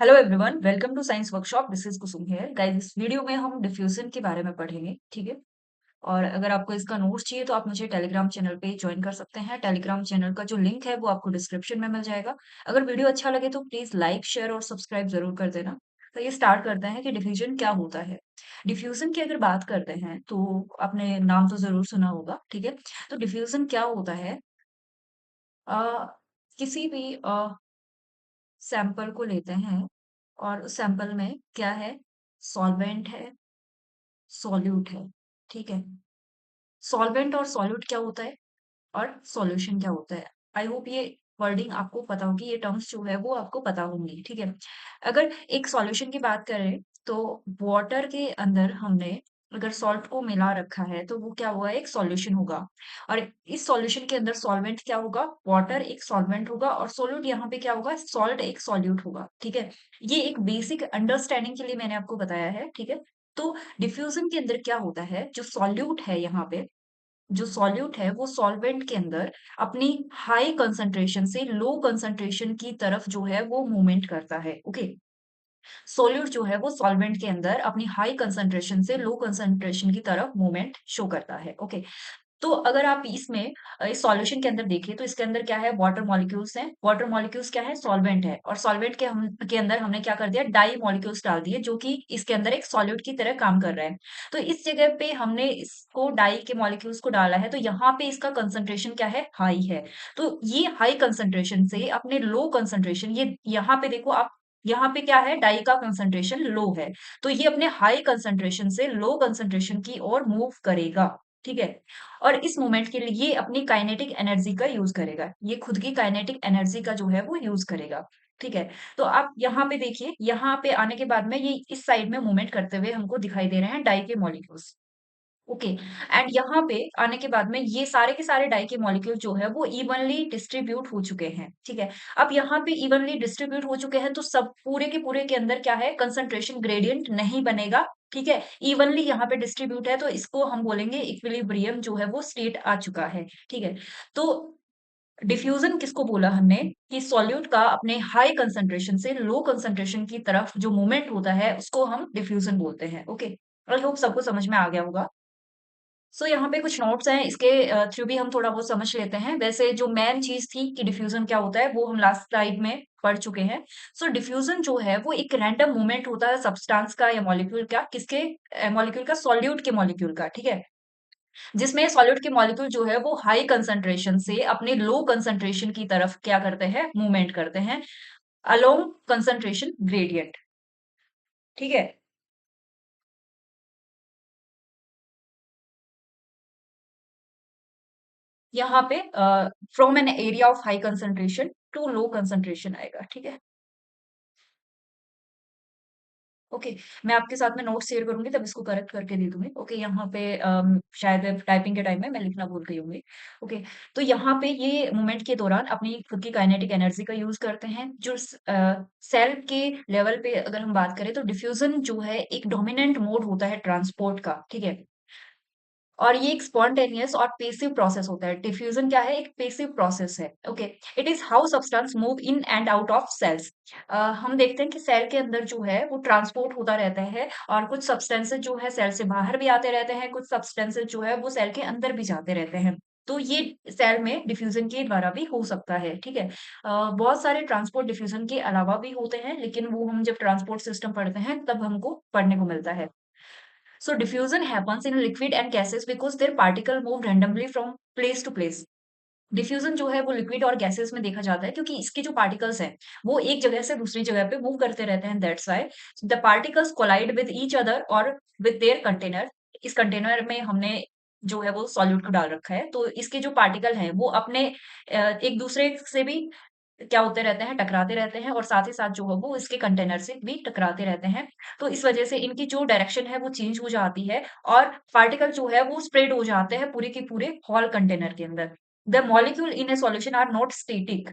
Hello everyone, welcome to science workshop. This is Kusum here guys. इस video में हम diffusion के बारे में पढ़ेंगे, ठीक है। और अगर आपको इसका नोट्स चाहिए तो आप मुझे टेलीग्राम चैनल पे ज्वाइन कर सकते हैं। टेलीग्राम चैनल का जो लिंक है वो आपको डिस्क्रिप्शन में मिल जाएगा। अगर वीडियो अच्छा लगे तो प्लीज लाइक, शेयर और सब्सक्राइब जरूर कर देना। तो ये स्टार्ट करते हैं कि डिफ्यूजन क्या होता है। डिफ्यूजन की अगर बात करते हैं तो आपने नाम तो जरूर सुना होगा, ठीक है। तो डिफ्यूजन क्या होता है? अ, किसी भी सैंपल को लेते हैं और उस सैंपल में क्या है? सॉल्वेंट है, सॉल्यूट है, ठीक है। सॉल्वेंट और सॉल्यूट क्या होता है और सॉल्यूशन क्या होता है? आई होप ये वर्डिंग आपको पता होगी, ये टर्म्स जो है वो आपको पता होंगी, ठीक है। अगर एक सॉल्यूशन की बात करें तो वाटर के अंदर हमने अगर सॉल्ट को मिला रखा है तो वो क्या हुआ? एक सॉल्यूशन होगा। और इस सॉल्यूशन के अंदर सॉल्वेंट क्या होगा? वाटर एक सॉल्वेंट होगा और सोल्यूट यहाँ पे क्या होगा? सॉल्ट एक सॉल्यूट होगा, ठीक है। ये एक बेसिक अंडरस्टैंडिंग के लिए मैंने आपको बताया है, ठीक है। तो डिफ्यूजन के अंदर क्या होता है? जो सॉल्यूट है यहाँ पे, जो सॉल्यूट है वो सॉल्वेंट के अंदर अपनी हाई कंसंट्रेशन से लो कंसंट्रेशन की तरफ जो है वो मूवमेंट करता है, ओके। सोल्यूट जो है वो सॉल्वेंट के अंदर अपनी हाई कंसंट्रेशन से लो कंसंट्रेशन की तरफ मूवमेंट शो करता है, ओके। तो अगर आप इसमें इस सॉल्यूशन के अंदर देखें तो इसके अंदर क्या है? वाटर मॉलिक्यूल्स हैं। वाटर मॉलिक्यूल्स क्या है? सॉल्वेंट है। और सॉल्वेंट के अंदर हमने क्या कर दिया? डाई मॉलिक्यूल्स डाल दिए जो कि इसके अंदर एक सॉल्यूट की तरह काम कर रहा है। तो इस जगह पे हमने इसको डाई के मॉलिक्यूल्स को डाला है तो यहाँ पे इसका कंसंट्रेशन क्या है? हाई है। तो ये हाई कंसंट्रेशन से अपने लो कंसंट्रेशन, ये यहाँ पे देखो आप, यहाँ पे क्या है? डाई का कंसंट्रेशन लो है। तो ये अपने हाई कंसंट्रेशन से लो कंसंट्रेशन की ओर मूव करेगा, ठीक है। और इस मूवमेंट के लिए ये अपनी काइनेटिक एनर्जी का यूज करेगा। ये खुद की काइनेटिक एनर्जी का जो है वो यूज करेगा, ठीक है। तो आप यहाँ पे देखिए, यहाँ पे आने के बाद में ये इस साइड में मूवमेंट करते हुए हमको दिखाई दे रहे हैं डाई के मॉलिक्यूल्स, ओके। एंड यहाँ पे आने के बाद में ये सारे के सारे डाई के मॉलिक्यूल जो है वो इवनली डिस्ट्रीब्यूट हो चुके हैं, ठीक है। अब यहाँ पे इवनली डिस्ट्रीब्यूट हो चुके हैं तो सब पूरे के अंदर क्या है? कंसंट्रेशन ग्रेडियंट नहीं बनेगा, ठीक है। इवनली यहाँ पे डिस्ट्रीब्यूट है तो इसको हम बोलेंगे इक्विलिब्रियम जो है वो स्टेट आ चुका है, ठीक है। तो डिफ्यूजन किसको बोला हमने? कि सॉल्यूट का अपने हाई कंसंट्रेशन से लो कंसंट्रेशन की तरफ जो मूवमेंट होता है उसको हम डिफ्यूजन बोलते हैं, ओके। आई होप सबको समझ में आ गया होगा। यहाँ पे कुछ नोट्स हैं, इसके थ्रू भी हम थोड़ा बहुत समझ लेते हैं। वैसे जो मेन चीज़ थी कि डिफ्यूज़न क्या होता है, वो हम लास्ट स्लाइड में पढ़ चुके हैं। डिफ्यूज़न जो है वो एक रैंडम मूवमेंट होता है सब्सटेंस का या मॉलिक्यूल का, किसके? मॉलिक्यूल का, सॉल्यूट के मॉलिक्यूल का, ठीक है? जिसमें सॉल्यूट के मॉलिक्यूल जो है वो हाई कंसंट्रेशन से अपने लो कंसंट्रेशन की तरफ क्या करते हैं? मूवमेंट करते हैं अलोंग कंसंट्रेशन ग्रेडियंट, ठीक है? यहाँ पे from an area of high concentration to low concentration आएगा, ठीक है? ओके, मैं आपके साथ में नोट्स शेयर करूँगी तब इसको करेक्ट करके दे दूँगी। ओके, यहाँ पे शायद टाइपिंग के टाइम में मैं लिखना भूल गई होंगी। ओके, तो यहाँ पे ये मूवमेंट के दौरान अपनी खुद की काइनेटिक एनर्जी का यूज़ करते हैं। सेल के लेवल पे अगर हम बात करें तो डिफ्यूज़न जो है एक डोमिनेंट मोड होता है ट्रांसपोर्ट का, ठीक है? और ये एक स्पॉन्टेनियस और पेसिव प्रोसेस होता है। डिफ्यूजन क्या है? एक पेसिव प्रोसेस है, okay. It is how substance move in and out of cells. हम देखते हैं कि सेल के अंदर जो है वो ट्रांसपोर्ट होता रहता है और कुछ सब्सटेंसेस जो है सेल से बाहर भी आते रहते हैं, कुछ सब्सटेंसेस जो है वो सेल के अंदर भी जाते रहते हैं। तो ये सेल में डिफ्यूजन के द्वारा भी हो सकता है, ठीक है। बहुत सारे ट्रांसपोर्ट डिफ्यूजन के अलावा भी होते हैं लेकिन वो हम जब ट्रांसपोर्ट सिस्टम पढ़ते हैं तब हमको पढ़ने को मिलता है। Diffusion happens in liquid and gases because their particle move randomly from place to place. Diffusion जो है वो लिक्विड और गैसेस में देखा जाता है क्योंकि इसके जो पार्टिकल्स हैं वो एक जगह से दूसरी जगह पे मूव करते रहते हैं। That's why the particles collide with each other और विद देयर कंटेनर। इस कंटेनर में हमने जो है वो सॉल्यूट को डाल रखा है तो इसके जो पार्टिकल हैं वो अपने एक दूसरे से भी क्या होते रहते हैं? टकराते रहते हैं और साथ ही साथ जो है वो इसके कंटेनर से भी टकराते रहते हैं। तो इस वजह से इनकी जो डायरेक्शन है वो चेंज हो जाती है और पार्टिकल जो है वो स्प्रेड हो जाते हैं पूरे के पूरे हॉल कंटेनर के अंदर। The molecule in a solution are not static.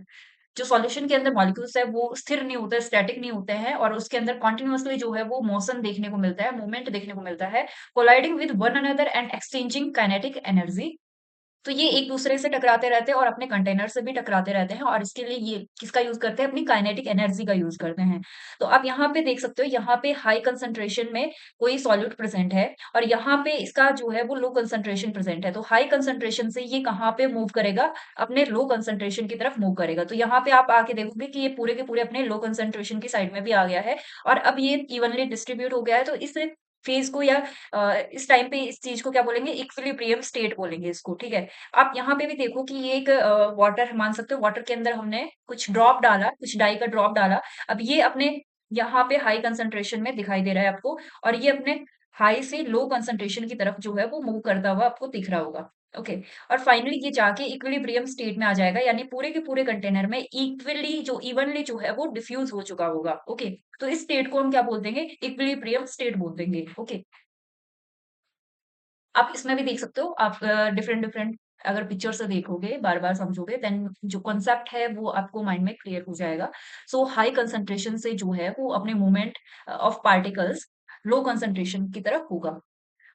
जो सॉल्यूशन के अंदर मॉलिक्यूल्स है वो स्थिर नहीं होते, स्टैटिक नहीं होते हैं और उसके अंदर कंटीन्यूअसली जो है वो मोशन देखने को मिलता है, मूवमेंट देखने को मिलता है, colliding with one another and exchanging kinetic energy तो ये एक दूसरे से टकराते रहते हैं और अपने कंटेनर से भी टकराते रहते हैं और इसके लिए ये किसका यूज करते हैं, अपनी काइनेटिक एनर्जी का यूज करते हैं। तो आप यहाँ पे देख सकते हो, यहाँ पे हाई कंसंट्रेशन में कोई सॉल्यूट प्रेजेंट है और यहाँ पे इसका जो है वो लो कंसंट्रेशन प्रेजेंट है। तो हाई कंसंट्रेशन से ये कहाँ पे मूव करेगा, अपने लो कंसंट्रेशन की तरफ मूव करेगा। तो यहाँ पे आप आके देखोगे कि ये पूरे के पूरे अपने लो कंसंट्रेशन की साइड में भी आ गया है और अब ये इवनली डिस्ट्रीब्यूट हो गया है। तो इस फेज को या इस टाइम पे इस चीज को क्या बोलेंगे, इक्विलिब्रियम स्टेट बोलेंगे इसको, ठीक है। आप यहाँ पे भी देखो कि ये एक वाटर मान सकते हो, वाटर के अंदर हमने कुछ ड्रॉप डाला, कुछ डाई का ड्रॉप डाला। अब ये अपने यहाँ पे हाई कंसंट्रेशन में दिखाई दे रहा है आपको और ये अपने हाई से लो कंसंट्रेशन की तरफ जो है वो मूव करता हुआ आपको दिख रहा होगा। ओके, और फाइनली ये जाके इक्विलिब्रियम स्टेट में आ जाएगा, यानी पूरे के पूरे कंटेनर में इवनली जो है वो डिफ्यूज हो चुका होगा। ओके, तो इस स्टेट को हम क्या बोल देंगे, इक्विलिब्रियम स्टेट बोल देंगे। ओके, आप इसमें भी देख सकते हो, आप डिफरेंट डिफरेंट अगर पिक्चर से देखोगे, बार बार समझोगे, देन जो कॉन्सेप्ट है वो आपको माइंड में क्लियर हो जाएगा। सो हाई कंसंट्रेशन से जो है वो अपने movement of particles low concentration की तरफ होगा।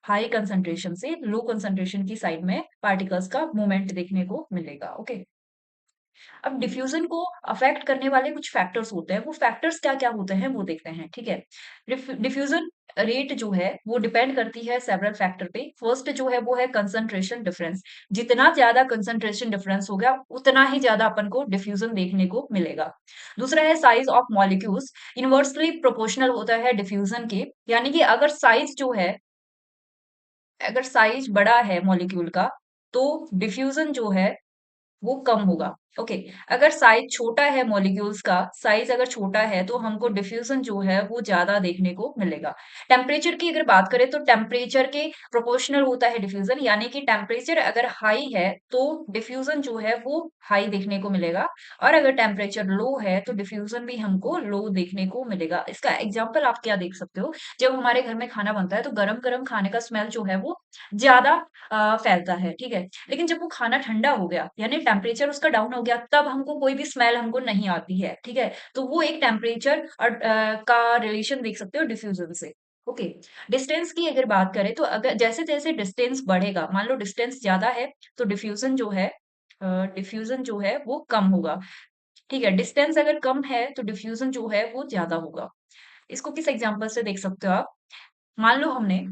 हाई कंसंट्रेशन से लो कंसंट्रेशन की साइड में पार्टिकल्स का मूवमेंट देखने को मिलेगा। ओके, अब डिफ्यूजन को अफेक्ट करने वाले कुछ फैक्टर्स होते हैं, वो फैक्टर्स क्या-क्या होते हैं वो देखते हैं, ठीक है। डिफ्यूजन रेट जो है वो डिपेंड करती है सेवरल फैक्टर पे। फर्स्ट जो है वो है कंसंट्रेशन डिफरेंस। जितना ज्यादा कंसंट्रेशन डिफरेंस होगा उतना ही ज्यादा अपन को डिफ्यूजन देखने को मिलेगा। दूसरा है size of molecules, inversely proportional होता है डिफ्यूजन के, यानी कि अगर साइज बड़ा है मॉलिक्यूल का तो डिफ्यूजन जो है वो कम होगा। ओके, अगर साइज छोटा है मॉलिक्यूल्स का, साइज अगर छोटा है तो हमको डिफ्यूजन जो है वो ज्यादा देखने को मिलेगा। टेम्परेचर की अगर बात करें तो टेम्परेचर के प्रोपोर्शनल होता है डिफ्यूजन, यानी कि टेम्परेचर अगर हाई है तो डिफ्यूजन जो है वो हाई देखने को मिलेगा और अगर टेम्परेचर लो है तो डिफ्यूजन भी हमको लो देखने को मिलेगा। इसका एग्जाम्पल आप क्या देख सकते हो, जब हमारे घर में खाना बनता है तो गरम गरम खाने का स्मेल जो है वो ज्यादा फैलता है, ठीक है। लेकिन जब वो खाना ठंडा हो गया, यानी टेम्परेचर उसका डाउन हो गया, तब हमको कोई भी स्मेल हमको नहीं आती है, ठीक है। तो वो एक टेम्परेचर और का रिलेशन देख सकते हो डिफ्यूजन से। ओके, डिस्टेंस की अगर बात करें तो अगर जैसे जैसे डिस्टेंस बढ़ेगा, मान लो डिस्टेंस ज्यादा है तो डिफ्यूजन जो है वो कम होगा, ठीक है। डिस्टेंस अगर कम है तो डिफ्यूजन जो है वो ज्यादा होगा। इसको किस एग्जांपल से देख सकते हो आप, मान लो हमने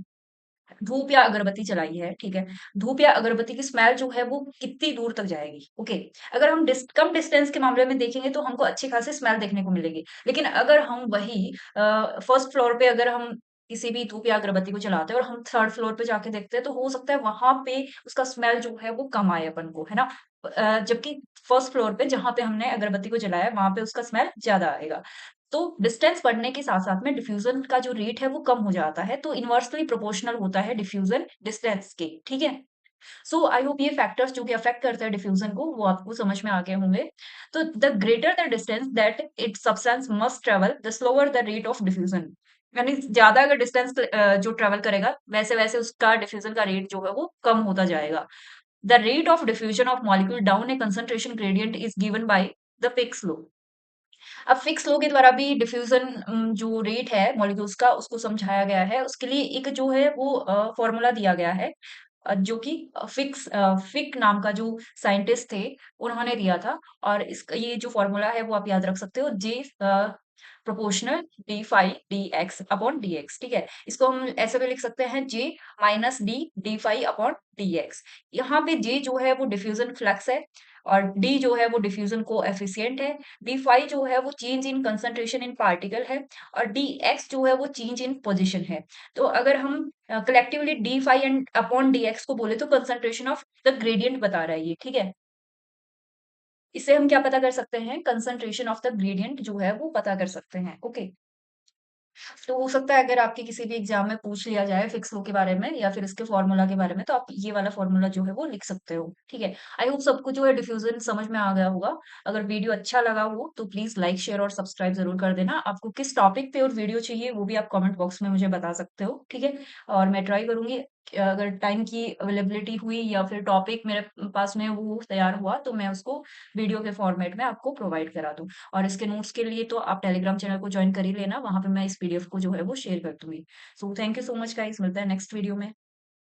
धूप या अगरबत्ती जलाई है, ठीक है। धूप या अगरबत्ती की स्मेल जो है वो कितनी दूर तक जाएगी, ओके। अगर हम कम डिस्टेंस के मामले में देखेंगे तो हमको अच्छी खासी स्मेल देखने को मिलेगी। लेकिन अगर हम वही फर्स्ट फ्लोर पे अगर हम किसी भी धूप या अगरबत्ती को जलाते हैं और हम थर्ड फ्लोर पे जाके देखते हैं तो हो सकता है वहां पे उसका स्मेल जो है वो कम आए अपन को, है ना। जबकि फर्स्ट फ्लोर पे जहां पे हमने अगरबत्ती को जलाया वहां पे उसका स्मेल ज्यादा आएगा। तो डिस्टेंस बढ़ने के साथ-साथ में डिफ्यूज़न का जो रेट है वो कम हो जाता है, तो इनवर्सली प्रोपोर्शनल होता है डिफ्यूज़न डिस्टेंस के, ठीक है? सो आई होप ये फैक्टर्स जो कि अफेक्ट करते हैं डिफ्यूज़न को वो आपको समझ में आ गए होंगे। तो the greater the distance that it's substance must travel, the slower the rate of diffusion. यानी ज़्यादा अगर डिस्टेंस जो ट्रैवल करेगा, वैसे-वैसे उसका डिफ्यूज़न का रेट जो है वो कम होता जाएगा। The rate of diffusion of molecule down A concentration gradient is given by the fix law. अब फिक्स लॉ के द्वारा भी डिफ्यूजन जो रेट है मॉलिक्यूल्स का उसको समझाया गया है। उसके लिए एक जो है वो फॉर्मूला दिया गया है, जो कि फिक नाम का जो साइंटिस्ट थे उन्होंने दिया था और इसका ये जो फॉर्मूला है वो आप याद रख सकते हो, J proportional d phi d x upon d x, ठीक है। इसको हम ऐसे भी लिख सकते हैं J minus d d phi upon d x. यहाँ पे J जो है वो डिफ्यूजन फ्लक्स है और D जो है वो डिफ्यूजन कोएफिशिएंट है, डी फाई जो है वो change in concentration in particle है और डी एक्स जो है वो चेंज इन पोजीशन है। तो अगर हम collectively d phi and upon d x को बोले तो कंसंट्रेशन ऑफ द ग्रेडियंट बता रहा है ये, ठीक है। इससे हम क्या पता कर सकते हैं, कंसंट्रेशन ऑफ द ग्रेडियंट जो है वो पता कर सकते हैं। ओके, तो हो सकता है अगर आपके किसी भी एग्जाम में पूछ लिया जाए फिक्स लो के बारे में या फिर इसके फॉर्मूला के बारे में तो आप ये वाला फॉर्मूला जो है वो लिख सकते हो, ठीक है। आई होप सबको जो है डिफ्यूजन समझ में आ गया होगा। अगर वीडियो अच्छा लगा हो तो प्लीज लाइक शेयर और सब्सक्राइब जरूर कर देना। आपको किस टॉपिक पे और वीडियो चाहिए वो भी आप कमेंट बॉक्स में मुझे बता सकते हो, ठीक है। और मैं ट्राई करूंगी अगर टाइम की अवेलेबिलिटी हुई या फिर टॉपिक मेरे पास में वो तैयार हुआ तो मैं उसको वीडियो के फॉर्मेट में आपको प्रोवाइड करा दूं। और इसके नोट्स के लिए तो आप टेलीग्राम चैनल को ज्वाइन कर ही लेना, वहां पे मैं इस पीडीएफ को जो है वो शेयर कर दूंगी। So thank you so much guys, मिलता है नेक्स्ट वीडियो में।